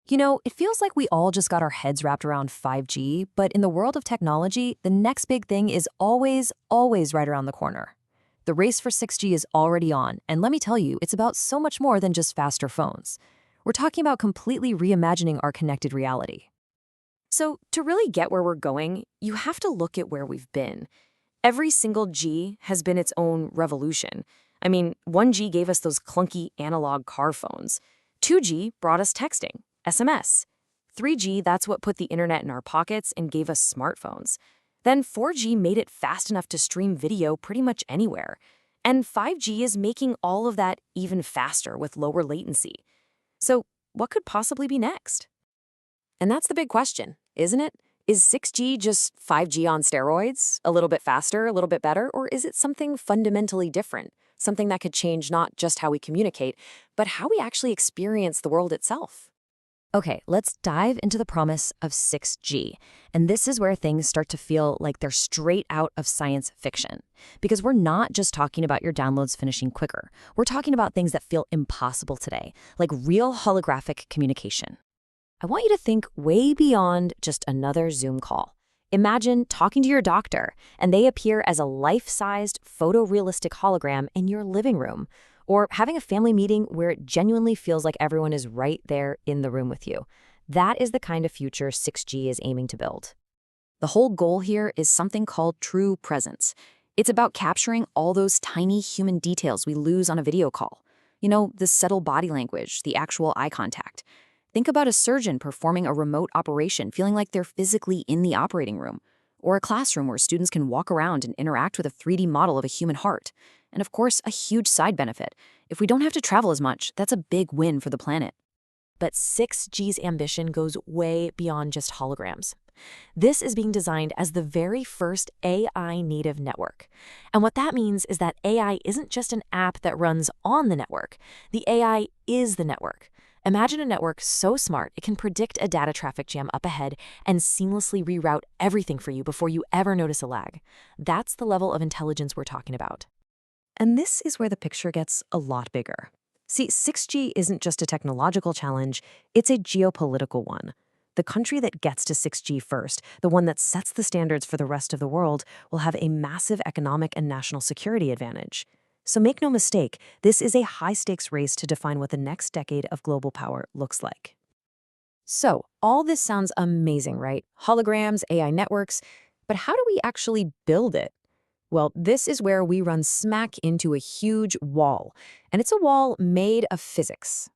You know, it feels like we all just got our heads wrapped around 5G, but in the world of technology, the next big thing is always right around the corner. The race for 6G is already on, and let me tell you, it's about so much more than just faster phones. We're talking about completely reimagining our connected reality. So, to really get where we're going, you have to look at where we've been. Every single G has been its own revolution. I mean, 1G gave us those clunky analog car phones. 2G brought us texting, SMS. 3G, that's what put the internet in our pockets and gave us smartphones. Then 4G made it fast enough to stream video pretty much anywhere. And 5G is making all of that even faster with lower latency. So, what could possibly be next? And that's the big question, isn't it? Is 6G just 5G on steroids? A little bit faster, a little bit better? Or is it something fundamentally different? Something that could change not just how we communicate, but how we actually experience the world itself? Okay, let's dive into the promise of 6G. And this is where things start to feel like they're straight out of science fiction. Because we're not just talking about your downloads finishing quicker. We're talking about things that feel impossible today, like real holographic communication. I want you to think way beyond just another Zoom call. Imagine talking to your doctor, and they appear as a life-sized, photorealistic hologram in your living room, or having a family meeting where it genuinely feels like everyone is right there in the room with you. That is the kind of future 6G is aiming to build. The whole goal here is something called true presence. It's about capturing all those tiny human details we lose on a video call. You know, the subtle body language, the actual eye contact. Think about a surgeon performing a remote operation feeling like they're physically in the operating room, or a classroom where students can walk around and interact with a 3D model of a human heart. And of course, a huge side benefit. If we don't have to travel as much, that's a big win for the planet. But 6G's ambition goes way beyond just holograms. This is being designed as the very first AI-native network. And what that means is that AI isn't just an app that runs on the network. The AI is the network. Imagine a network so smart it can predict a data traffic jam up ahead and seamlessly reroute everything for you before you ever notice a lag. That's the level of intelligence we're talking about. And this is where the picture gets a lot bigger. See, 6G isn't just a technological challenge, it's a geopolitical one. The country that gets to 6G first, the one that sets the standards for the rest of the world, will have a massive economic and national security advantage. So make no mistake, this is a high-stakes race to define what the next decade of global power looks like. So, all this sounds amazing, right? Holograms, AI networks, but how do we actually build it? Well, this is where we run smack into a huge wall, and it's a wall made of physics.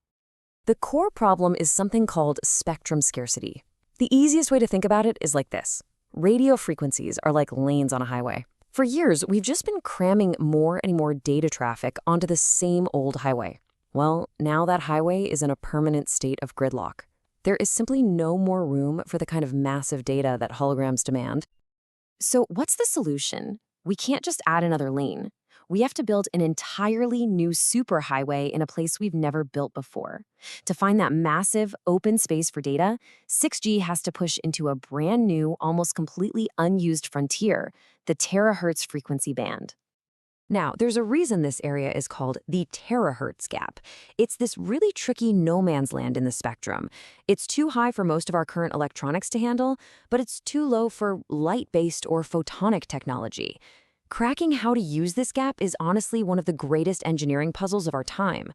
The core problem is something called spectrum scarcity. The easiest way to think about it is like this. Radio frequencies are like lanes on a highway. For years, we've just been cramming more and more data traffic onto the same old highway. Well, now that highway is in a permanent state of gridlock. There is simply no more room for the kind of massive data that holograms demand. So what's the solution? We can't just add another lane. We have to build an entirely new superhighway in a place we've never built before. To find that massive open space for data, 6G has to push into a brand new, almost completely unused frontier, the terahertz frequency band. Now, there's a reason this area is called the terahertz gap. It's this really tricky no man's land in the spectrum. It's too high for most of our current electronics to handle, but it's too low for light-based or photonic technology. Cracking how to use this gap is honestly one of the greatest engineering puzzles of our time.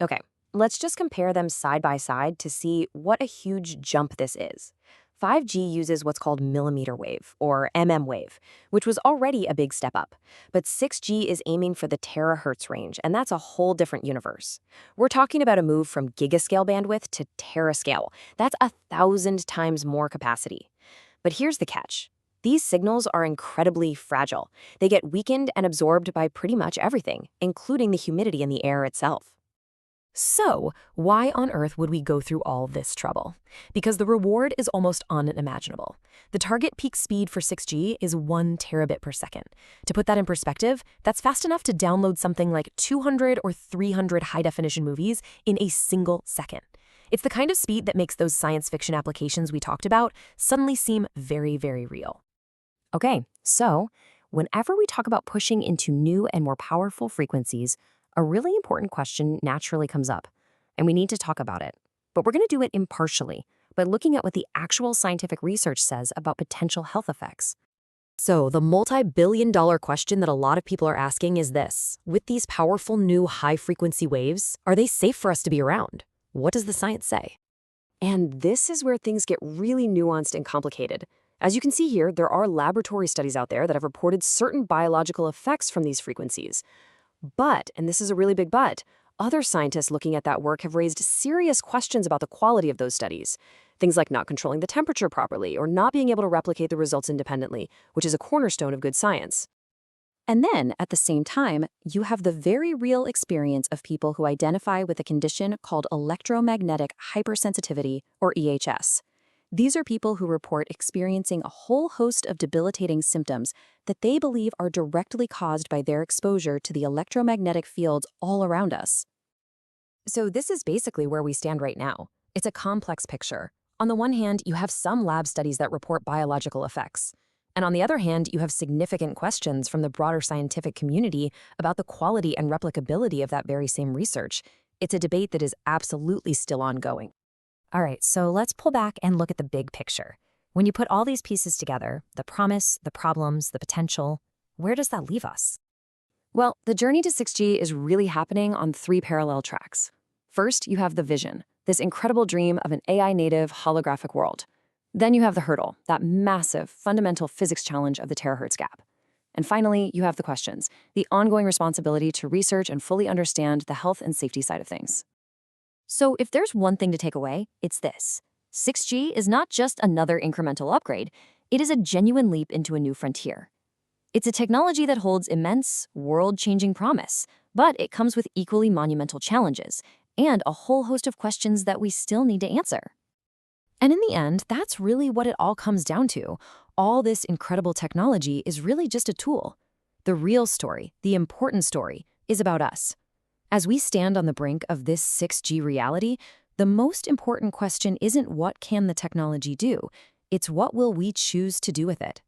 Okay, let's just compare them side by side to see what a huge jump this is. 5G uses what's called millimeter wave, or wave, which was already a big step up. But 6G is aiming for the terahertz range, and that's a whole different universe. We're talking about a move from gigascale bandwidth to terascale. That's 1,000 times more capacity. But here's the catch. These signals are incredibly fragile. They get weakened and absorbed by pretty much everything, including the humidity in the air itself. So, why on earth would we go through all this trouble? Because the reward is almost unimaginable. The target peak speed for 6G is 1 terabit per second. To put that in perspective, that's fast enough to download something like 200 or 300 high-definition movies in a single second. It's the kind of speed that makes those science fiction applications we talked about suddenly seem very, very real. Okay, so whenever we talk about pushing into new and more powerful frequencies, a really important question naturally comes up, and we need to talk about it. But we're going to do it impartially by looking at what the actual scientific research says about potential health effects. So, the multi-billion-dollar question that a lot of people are asking is this: with these powerful new high-frequency waves, are they safe for us to be around? What does the science say? And this is where things get really nuanced and complicated. As you can see here, there are laboratory studies out there that have reported certain biological effects from these frequencies. But, and this is a really big but, other scientists looking at that work have raised serious questions about the quality of those studies. Things like not controlling the temperature properly or not being able to replicate the results independently, which is a cornerstone of good science. And then, at the same time, you have the very real experience of people who identify with a condition called electromagnetic hypersensitivity, or EHS. These are people who report experiencing a whole host of debilitating symptoms that they believe are directly caused by their exposure to the electromagnetic fields all around us. So this is basically where we stand right now. It's a complex picture. On the one hand, you have some lab studies that report biological effects. And on the other hand, you have significant questions from the broader scientific community about the quality and replicability of that very same research. It's a debate that is absolutely still ongoing. All right, so let's pull back and look at the big picture. When you put all these pieces together, the promise, the problems, the potential, where does that leave us? Well, the journey to 6G is really happening on 3 parallel tracks. First, you have the vision, this incredible dream of an AI-native holographic world. Then you have the hurdle, that massive, fundamental physics challenge of the terahertz gap. And finally, you have the questions, the ongoing responsibility to research and fully understand the health and safety side of things. So if there's one thing to take away, it's this: 6G is not just another incremental upgrade, it is a genuine leap into a new frontier. It's a technology that holds immense, world-changing promise, but it comes with equally monumental challenges and a whole host of questions that we still need to answer. And in the end, that's really what it all comes down to. All this incredible technology is really just a tool. The real story, the important story, is about us. As we stand on the brink of this 6G reality, the most important question isn't what can the technology do, it's what will we choose to do with it.